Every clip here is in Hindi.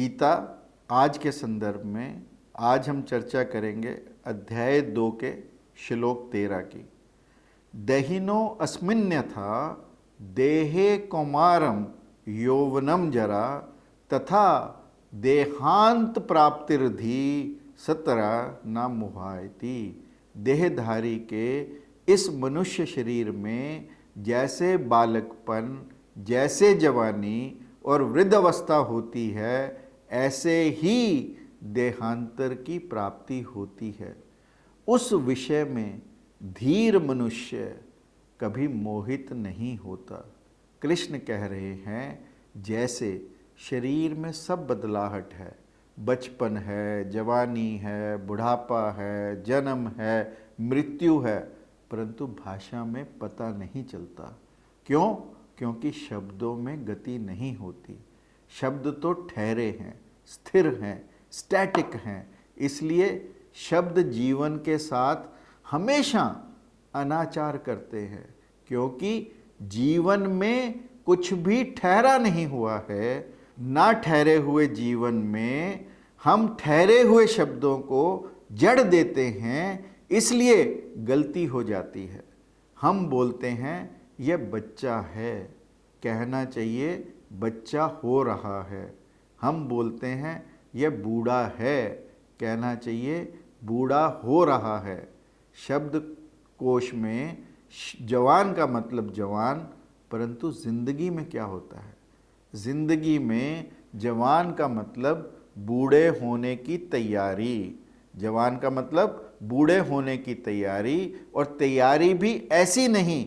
गीता आज के संदर्भ में आज हम चर्चा करेंगे अध्याय 2 के श्लोक 13 की। दहिनो अस्मिन्यथा देहे कौमारम यौवनम जरा तथा देहांत प्राप्तिर्धि सतरा न मुहायति। देहधारी के इस मनुष्य शरीर में जैसे बालकपन, जैसे जवानी और वृद्धावस्था होती है, ऐसे ही देहांतर की प्राप्ति होती है। उस विषय में धीर मनुष्य कभी मोहित नहीं होता। कृष्ण कह रहे हैं जैसे शरीर में सब बदलाहट है, बचपन है, जवानी है, बुढ़ापा है, जन्म है, मृत्यु है, परंतु भाषा में पता नहीं चलता। क्यों? क्योंकि शब्दों में गति नहीं होती। शब्द तो ठहरे हैं, स्थिर हैं, स्टैटिक हैं। इसलिए शब्द जीवन के साथ हमेशा अनाचार करते हैं, क्योंकि जीवन में कुछ भी ठहरा नहीं हुआ है। ना ठहरे हुए जीवन में हम ठहरे हुए शब्दों को जड़ देते हैं, इसलिए गलती हो जाती है। हम बोलते हैं यह बच्चा है, कहना चाहिए बच्चा हो रहा है। हम बोलते हैं यह बूढ़ा है, कहना चाहिए बूढ़ा हो रहा है। शब्द कोश में जवान का मतलब जवान, परंतु जिंदगी में क्या होता है? जिंदगी में जवान का मतलब बूढ़े होने की तैयारी। जवान का मतलब बूढ़े होने की तैयारी, और तैयारी भी ऐसी नहीं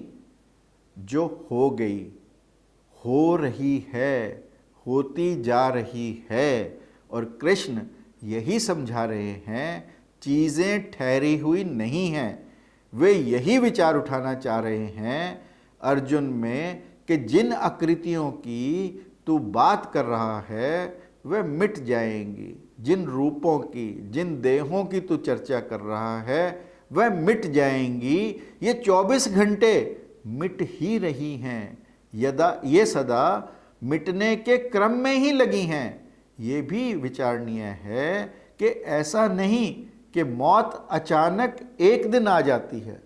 जो हो गई, हो रही है, होती जा रही है। और कृष्ण यही समझा रहे हैं चीज़ें ठहरी हुई नहीं हैं। वे यही विचार उठाना चाह रहे हैं अर्जुन में कि जिन आकृतियों की तू बात कर रहा है वे मिट जाएंगी। जिन रूपों की, जिन देहों की तू चर्चा कर रहा है वह मिट जाएंगी। ये 24 घंटे मिट ही रही हैं, ये सदा मिटने के क्रम में ही लगी हैं। ये भी विचारणीय है कि ऐसा नहीं कि मौत अचानक एक दिन आ जाती है।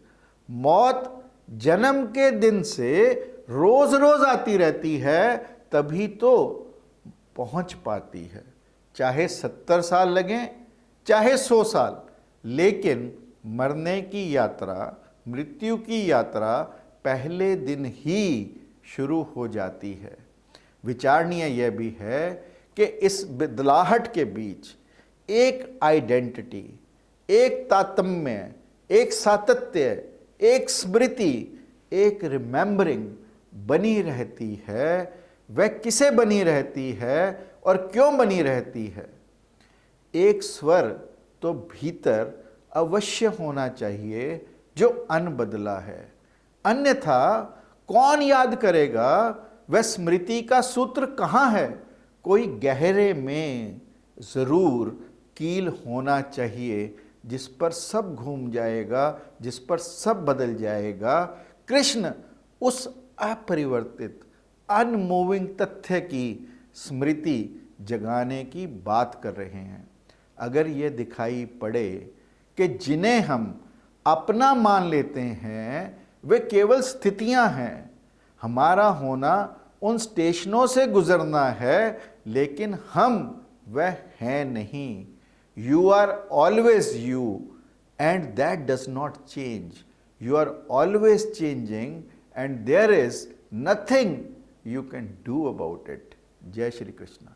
मौत जन्म के दिन से रोज रोज आती रहती है, तभी तो पहुंच पाती है। चाहे 70 साल लगें, चाहे 100 साल, लेकिन मरने की यात्रा, मृत्यु की यात्रा पहले दिन ही शुरू हो जाती है। विचारणीय यह भी है कि इस बदलाहट के बीच एक आइडेंटिटी, एक तारतम्य, एक सातत्य, एक स्मृति, एक रिमेंबरिंग बनी रहती है। वह किसे बनी रहती है और क्यों बनी रहती है? एक स्वर तो भीतर अवश्य होना चाहिए जो अनबदला है, अन्यथा कौन याद करेगा? वह स्मृति का सूत्र कहाँ है? कोई गहरे में जरूर कील होना चाहिए जिस पर सब घूम जाएगा, जिस पर सब बदल जाएगा। कृष्ण उस अपरिवर्तित, अनमूविंग तथ्य की स्मृति जगाने की बात कर रहे हैं। अगर ये दिखाई पड़े कि जिन्हें हम अपना मान लेते हैं वे केवल स्थितियां हैं, हमारा होना उन स्टेशनों से गुजरना है, लेकिन हम वह हैं नहीं। You are always you and that does not change. You are always changing and there is nothing you can do about it. Jai Shri Krishna.